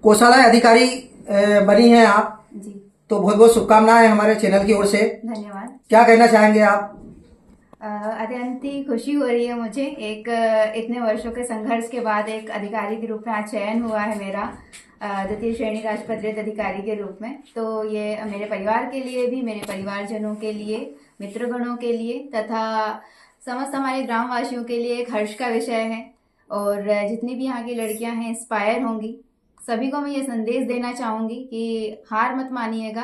कोषालय अधिकारी बनी हैं आप, जी तो बहुत बहुत शुभकामनाएं हमारे चैनल की ओर से। धन्यवाद। क्या कहना चाहेंगे आप? अत्यंत ही खुशी हो रही है मुझे। एक इतने वर्षों के संघर्ष के बाद एक अधिकारी के रूप में आज चयन हुआ है मेरा, द्वितीय श्रेणी राजपत्रित अधिकारी के रूप में। तो ये मेरे परिवार के लिए भी, मेरे परिवारजनों के लिए, मित्रगणों के लिए तथा समस्त हमारे ग्रामवासियों के लिए एक हर्ष का विषय है। और जितनी भी यहाँ की लड़कियां हैं इंस्पायर होंगी। सभी को मैं ये संदेश देना चाहूँगी कि हार मत मानिएगा,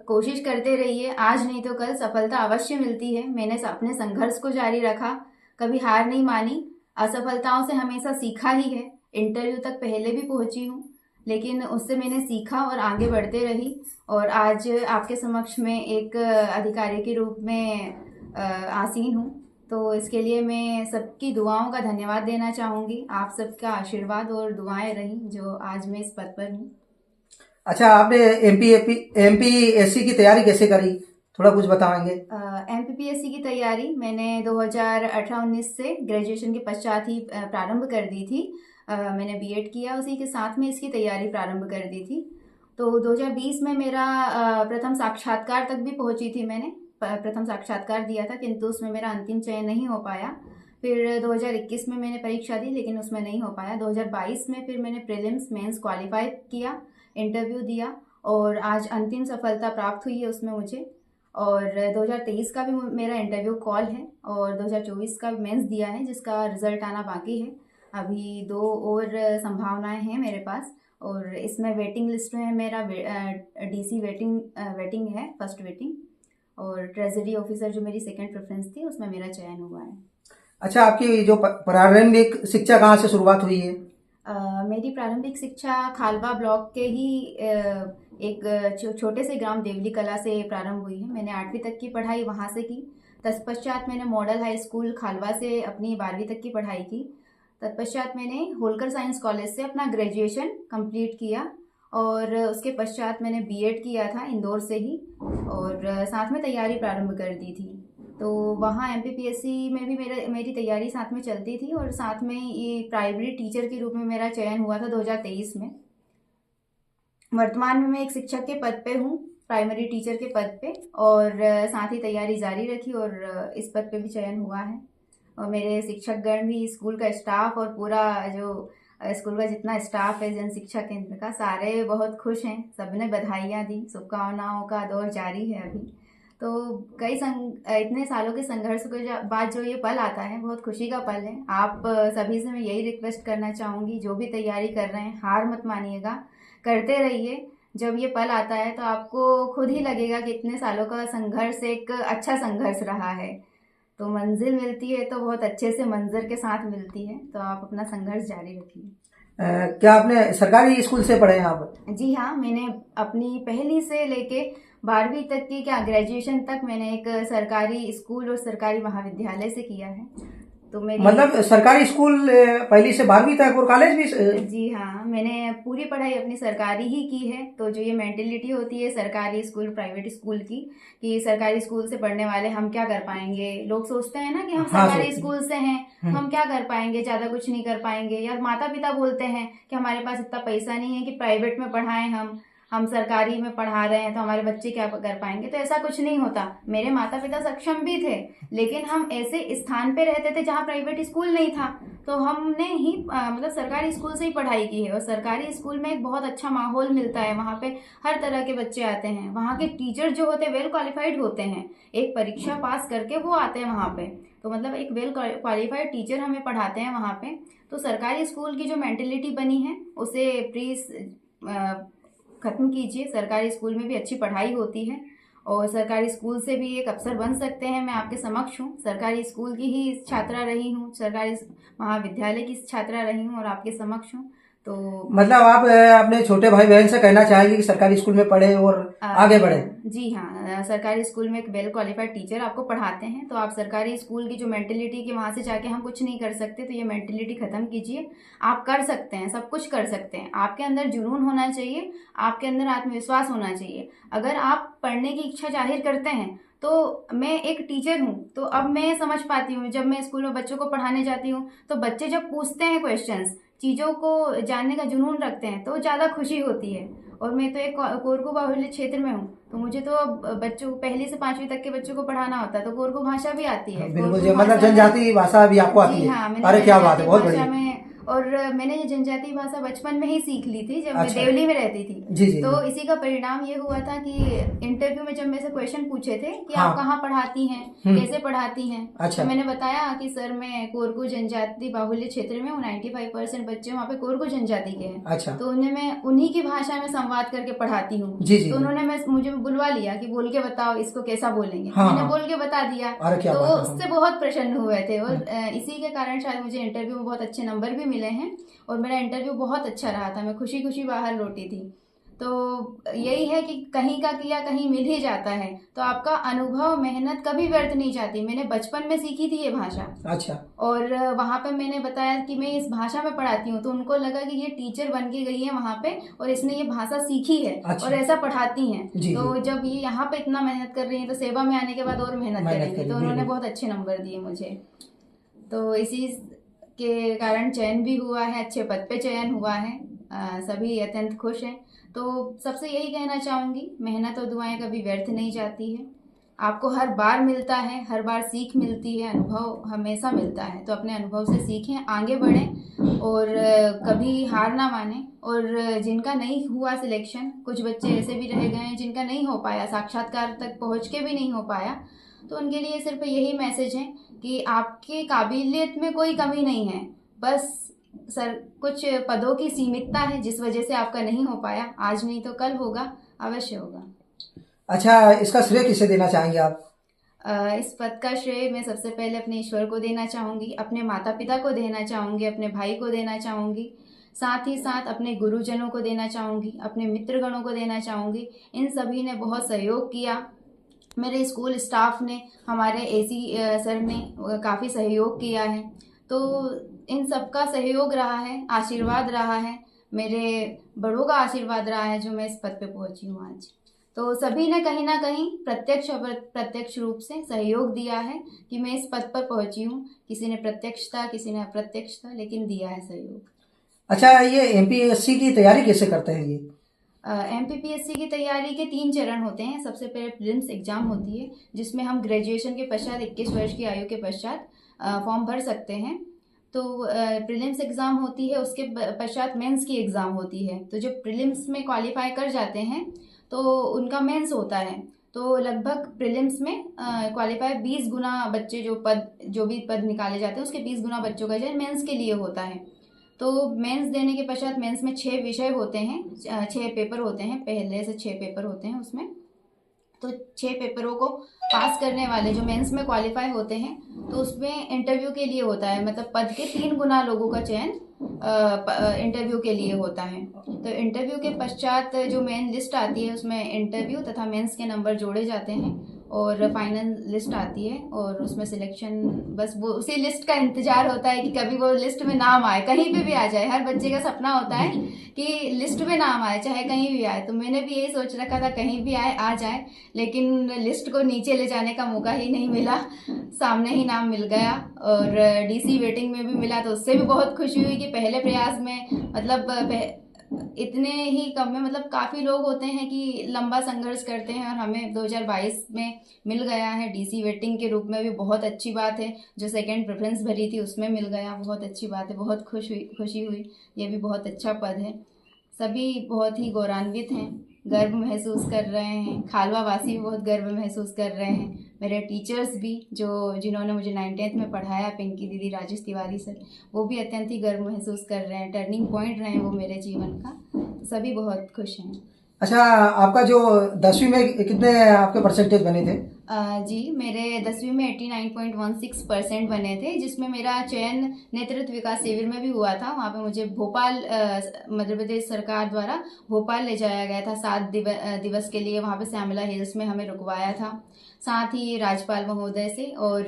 कोशिश करते रहिए, आज नहीं तो कल सफलता अवश्य मिलती है। मैंने अपने संघर्ष को जारी रखा, कभी हार नहीं मानी, असफलताओं से हमेशा सीखा ही है। इंटरव्यू तक पहले भी पहुंची हूँ, लेकिन उससे मैंने सीखा और आगे बढ़ते रही। और आज आपके समक्ष में एक अधिकारी के रूप में आसीन हूँ। तो इसके लिए मैं सबकी दुआओं का धन्यवाद देना चाहूँगी। आप सबका आशीर्वाद और दुआएं रही जो आज मैं इस पद पर हूँ। अच्छा, आपने एमपीएससी की तैयारी कैसे करी, थोड़ा कुछ बताएंगे? एमपीपीएससी की तैयारी मैंने 2018-19 से ग्रेजुएशन के पश्चात ही प्रारंभ कर दी थी। मैंने बीएड किया, उसी के साथ में इसकी तैयारी प्रारंभ कर दी थी। तो 2020 में मेरा प्रथम साक्षात्कार तक भी पहुंची थी। मैंने प्रथम साक्षात्कार दिया था, किंतु उसमें मेरा अंतिम चयन नहीं हो पाया। फिर 2021 में मैंने परीक्षा दी, लेकिन उसमें नहीं हो पाया। 2022 में फिर मैंने प्रीलिम्स मेंस क्वालिफाई किया, इंटरव्यू दिया और आज अंतिम सफलता प्राप्त हुई है उसमें मुझे। और 2023 का भी मेरा इंटरव्यू कॉल है और 2024 का भी मेंस दिया है, जिसका रिजल्ट आना बाकी है। अभी 2 और संभावनाएं हैं मेरे पास। और इसमें वेटिंग लिस्ट में मेरा डीसी वेटिंग है, फर्स्ट वेटिंग। और ट्रेजरी ऑफिसर जो मेरी सेकंड प्रेफरेंस थी, उसमें मेरा चयन हुआ है। अच्छा, आपकी जो प्रारंभिक शिक्षा कहाँ से शुरुआत हुई है? मेरी प्रारंभिक शिक्षा खालवा ब्लॉक के ही एक छोटे से ग्राम देवली कला से प्रारंभ हुई है। मैंने 8वीं तक की पढ़ाई वहाँ से की। तत्पश्चात मैंने मॉडल हाई स्कूल खालवा से अपनी 12वीं तक की पढ़ाई की। तत्पश्चात मैंने होलकर साइंस कॉलेज से अपना ग्रेजुएशन कंप्लीट किया और उसके पश्चात मैंने बीएड किया था इंदौर से ही, और साथ में तैयारी प्रारंभ कर दी थी। तो वहाँ एमपीपीएससी में भी मेरी तैयारी साथ में चलती थी और साथ में ये प्राइमरी टीचर के रूप में मेरा चयन हुआ था 2023 में। वर्तमान में मैं एक शिक्षक के पद पे हूँ, प्राइमरी टीचर के पद पे, और साथ ही तैयारी जारी रखी और इस पद पे भी चयन हुआ है। और मेरे शिक्षकगण भी, स्कूल का स्टाफ और पूरा जो स्कूल का जितना स्टाफ है जन शिक्षा केंद्र का, सारे बहुत खुश हैं। सबने बधाइयाँ दी, शुभकामनाओं का दौर जारी है अभी। तो इतने सालों के संघर्ष के बाद जो ये पल आता है, बहुत खुशी का पल है। आप सभी से मैं यही रिक्वेस्ट करना चाहूँगी, जो भी तैयारी कर रहे हैं हार मत मानिएगा, करते रहिए। जब ये पल आता है तो आपको खुद ही लगेगा कि इतने सालों का संघर्ष एक अच्छा संघर्ष रहा है। तो मंजिल मिलती है तो बहुत अच्छे से मंजर के साथ मिलती है। तो आप अपना संघर्ष जारी रखिए। क्या आपने सरकारी स्कूल से पढ़े हैं आप? जी हाँ, मैंने अपनी पहली से लेके 12वीं तक की, ग्रेजुएशन तक मैंने एक सरकारी स्कूल और सरकारी महाविद्यालय से किया है। तो मेरी मतलब सरकारी स्कूल पहली से 12वीं तक, और कॉलेज भी? जी हाँ, मैंने पूरी पढ़ाई अपनी सरकारी ही की है। तो जो ये मेंटेलिटी होती है सरकारी स्कूल प्राइवेट स्कूल की, कि सरकारी स्कूल से पढ़ने वाले हम क्या कर पाएंगे, लोग सोचते हैं ना कि हम सरकारी स्कूल से हैं तो हम क्या कर पाएंगे, ज्यादा कुछ नहीं कर पाएंगे। या माता पिता बोलते हैं कि हमारे पास इतना पैसा नहीं है कि प्राइवेट में पढ़ाएं, हम सरकारी में पढ़ा रहे हैं तो हमारे बच्चे क्या कर पाएंगे। तो ऐसा कुछ नहीं होता। मेरे माता पिता सक्षम भी थे, लेकिन हम ऐसे स्थान पे रहते थे जहाँ प्राइवेट स्कूल नहीं था। तो हमने ही मतलब सरकारी स्कूल से ही पढ़ाई की है। और सरकारी स्कूल में एक बहुत अच्छा माहौल मिलता है। वहाँ पे हर तरह के बच्चे आते हैं। वहाँ के टीचर जो होते हैं वेल क्वालिफाइड होते हैं, एक परीक्षा पास करके वो आते हैं वहाँ पे। तो मतलब एक वेल क्वालिफाइड टीचर हमें पढ़ाते हैं वहाँ पे। तो सरकारी स्कूल की जो मेंटेलिटी बनी है उसे प्लीज खत्म कीजिए। सरकारी स्कूल में भी अच्छी पढ़ाई होती है और सरकारी स्कूल से भी एक अफसर बन सकते हैं। मैं आपके समक्ष हूँ, सरकारी स्कूल की ही छात्रा रही हूँ, सरकारी महाविद्यालय की छात्रा रही हूँ और आपके समक्ष हूँ। तो मतलब आप अपने छोटे भाई बहन से कहना चाहेंगे कि सरकारी स्कूल में पढ़े और आगे बढ़े? जी हाँ, सरकारी स्कूल में एक वेल क्वालिफाइड टीचर आपको पढ़ाते हैं। तो आप सरकारी स्कूल की जो मेंटेलिटी कि वहाँ से जाके हम कुछ नहीं कर सकते, तो ये मेंटेलिटी खत्म कीजिए। आप कर सकते हैं, सब कुछ कर सकते हैं। आपके अंदर जुनून होना चाहिए, आपके अंदर आत्मविश्वास होना चाहिए। अगर आप पढ़ने की इच्छा जाहिर करते हैं, तो मैं एक टीचर हूँ तो अब मैं समझ पाती हूँ, जब मैं स्कूल में बच्चों को पढ़ाने जाती हूँ तो बच्चे जब पूछते हैं क्वेश्चंस चीज़ों को जानने का जुनून रखते हैं तो ज़्यादा खुशी होती है। और मैं तो एक कोरकू बाहुल्य क्षेत्र में हूँ, तो मुझे तो बच्चों पहली से 5वीं तक के बच्चों को पढ़ाना होता है, तो कोरकू भाषा भी आती है। बिल्कुल कोरकू जी, मतलब भाषा में जनजाति भाषा भी आपको आती जी है? हाँ, मैंने अरे क्या बात है, जनजातीय बहुत भाषा बढ़िया। में, और मैंने ये जनजातीय भाषा बचपन में ही सीख ली थी जब मैं अच्छा। देवली में रहती थी। जी जी तो जी। इसी का परिणाम ये हुआ था कि इंटरव्यू में जब मेरे से क्वेश्चन पूछे थे कि हाँ। आप कहाँ पढ़ाती हैं, हम्म। कैसे पढ़ाती हैं, अच्छा। तो मैंने बताया कि सर मैं कोरकू जनजाति बाहुल्य क्षेत्र में हूँ, 95% बच्चे वहाँ पे कोरकू जनजाति के हैं। अच्छा। तो उन्हें मैं उन्हीं की भाषा में संवाद करके पढ़ाती हूँ। जी जी तो जी। उन्होंने मुझे बुलवा लिया कि बोल के बताओ इसको कैसा बोलेंगे। हाँ, मैंने हाँ। बोल के बता दिया, अरे क्या तो बात है। उससे बहुत प्रसन्न हुए थे। और इसी के कारण शायद मुझे इंटरव्यू में बहुत अच्छे नंबर भी मिले हैं और मेरा इंटरव्यू बहुत अच्छा रहा था। मैं खुशी खुशी बाहर लौटी थी। तो यही है कि कहीं का किया कहीं मिल ही जाता है। तो आपका अनुभव, मेहनत कभी व्यर्थ नहीं जाती। मैंने बचपन में सीखी थी ये भाषा। अच्छा। और वहाँ पे मैंने बताया कि मैं इस भाषा में पढ़ाती हूँ, तो उनको लगा कि ये टीचर बन के गई है वहाँ पे और इसने ये भाषा सीखी है। अच्छा। और ऐसा पढ़ाती हैं। जी तो जी। जब ये यहाँ पे इतना मेहनत कर रही है तो सेवा में आने के बाद और मेहनत करेंगी। तो उन्होंने बिल्कुल। बहुत अच्छे नंबर दिए मुझे। तो इसी के कारण चयन भी हुआ है, अच्छे पद पे चयन हुआ है। सभी अत्यंत खुश हैं। तो सबसे यही कहना चाहूँगी, मेहनत और दुआएं कभी व्यर्थ नहीं जाती है। आपको हर बार मिलता है, हर बार सीख मिलती है, अनुभव हमेशा मिलता है। तो अपने अनुभव से सीखें, आगे बढ़ें और कभी हार ना मानें। और जिनका नहीं हुआ सिलेक्शन, कुछ बच्चे ऐसे भी रह गए हैं जिनका नहीं हो पाया, साक्षात्कार तक पहुँच के भी नहीं हो पाया, तो उनके लिए सिर्फ यही मैसेज है कि आपकी काबिलियत में कोई कमी नहीं है, बस सर कुछ पदों की सीमितता है जिस वजह से आपका नहीं हो पाया। आज नहीं तो कल होगा, अवश्य होगा। अच्छा, इसका श्रेय किसे देना चाहेंगे आप? इस पद का श्रेय मैं सबसे पहले अपने ईश्वर को देना चाहूँगी, अपने माता पिता को देना चाहूँगी, अपने भाई को देना चाहूँगी, साथ ही साथ अपने गुरुजनों को देना चाहूँगी, अपने मित्रगणों को देना चाहूँगी। इन सभी ने बहुत सहयोग किया। मेरे स्कूल स्टाफ ने, हमारे एसी सर ने काफ़ी सहयोग किया है। तो इन सबका सहयोग रहा है, आशीर्वाद रहा है, मेरे बड़ों का आशीर्वाद रहा है जो मैं इस पद पे पहुंची हूँ आज। तो सभी ने कहीं ना कहीं प्रत्यक्ष और प्रत्यक्ष रूप से सहयोग दिया है कि मैं इस पद पर पहुंची हूँ। किसी ने प्रत्यक्षता, किसी ने अप्रत्यक्षता, लेकिन दिया है सहयोग। अच्छा, ये एमपीएससी की तैयारी कैसे करते हैं ये? एमपीपीएससी की तैयारी के 3 चरण होते हैं। सबसे पहले प्रीलिम्स एग्जाम होती है जिसमें हम ग्रेजुएशन के पश्चात 21 वर्ष की आयु के पश्चात फॉर्म भर सकते हैं। तो प्रीलिम्स एग्ज़ाम होती है, उसके पश्चात मेंस की एग्ज़ाम होती है। तो जब प्रीलिम्स में क्वालिफाई कर जाते हैं तो उनका मेंस होता है। तो लगभग प्रीलिम्स में क्वालिफाई 20 गुना बच्चे जो भी पद निकाले जाते हैं उसके 20 गुना बच्चों का चयन मेंस के लिए होता है। तो मेंस देने के पश्चात मेंस में 6 विषय होते हैं, 6 पेपर होते हैं, पहले से 6 पेपर होते हैं उसमें। तो 6 पेपरों को पास करने वाले जो मेंस में क्वालिफाई होते हैं तो उसमें इंटरव्यू के लिए होता है, मतलब पद के 3 गुना लोगों का चयन इंटरव्यू के लिए होता है। तो इंटरव्यू के पश्चात जो मेन लिस्ट आती है उसमें इंटरव्यू तथा मेंस के नंबर जोड़े जाते हैं और फाइनल लिस्ट आती है और उसमें सिलेक्शन, बस वो उसी लिस्ट का इंतजार होता है कि कभी वो लिस्ट में नाम आए, कहीं पे भी आ जाए। हर बच्चे का सपना होता है कि लिस्ट में नाम आए, चाहे कहीं भी आए। तो मैंने भी यही सोच रखा था कहीं भी आए, आ जाए, लेकिन लिस्ट को नीचे ले जाने का मौका ही नहीं मिला, सामने ही नाम मिल गया। और डीसी वेटिंग में भी मिला तो उससे भी बहुत खुशी हुई कि पहले प्रयास में, मतलब इतने ही कम में, मतलब काफ़ी लोग होते हैं कि लंबा संघर्ष करते हैं और हमें 2022 में मिल गया है। डीसी वेटिंग के रूप में भी बहुत अच्छी बात है। जो सेकंड प्रेफरेंस भरी थी उसमें मिल गया, बहुत अच्छी बात है, बहुत खुशी हुई। ये भी बहुत अच्छा पद है। सभी बहुत ही गौरवान्वित हैं, गर्व महसूस कर रहे हैं। खालवा वासी भी बहुत गर्व महसूस कर रहे हैं। मेरे टीचर्स भी जिन्होंने मुझे 9th में पढ़ाया, पिंकी दीदी, राजेश तिवारी सर, वो भी अत्यंत ही गर्व महसूस कर रहे हैं। टर्निंग पॉइंट रहे हैं वो मेरे जीवन का। सभी बहुत खुश हैं। अच्छा, आपका जो 10वीं में कितने आपके परसेंटेज बने थे? जी, मेरे 10वीं में 89.16% बने थे, जिसमें मेरा चयन नेतृत्व विकास शिविर में भी हुआ था। वहाँ पे मुझे भोपाल, मध्य प्रदेश सरकार द्वारा भोपाल ले जाया गया था 7 दिवस के लिए। वहाँ पे श्यामला हिल्स में हमें रुकवाया था, साथ ही राज्यपाल महोदय से और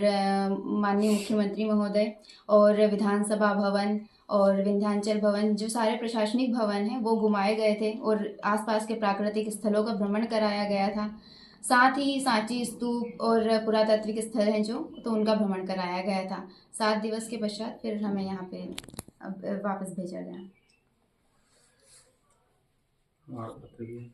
माननीय मुख्यमंत्री महोदय और विधानसभा भवन और विंध्याचल भवन, जो सारे प्रशासनिक भवन हैं वो घुमाए गए थे और आसपास के प्राकृतिक स्थलों का भ्रमण कराया गया था। साथ ही सांची स्तूप और पुरातात्विक स्थल हैं जो, तो उनका भ्रमण कराया गया था। 7 दिवस के पश्चात फिर हमें यहाँ पे अब वापस भेजा गया। और बताइए।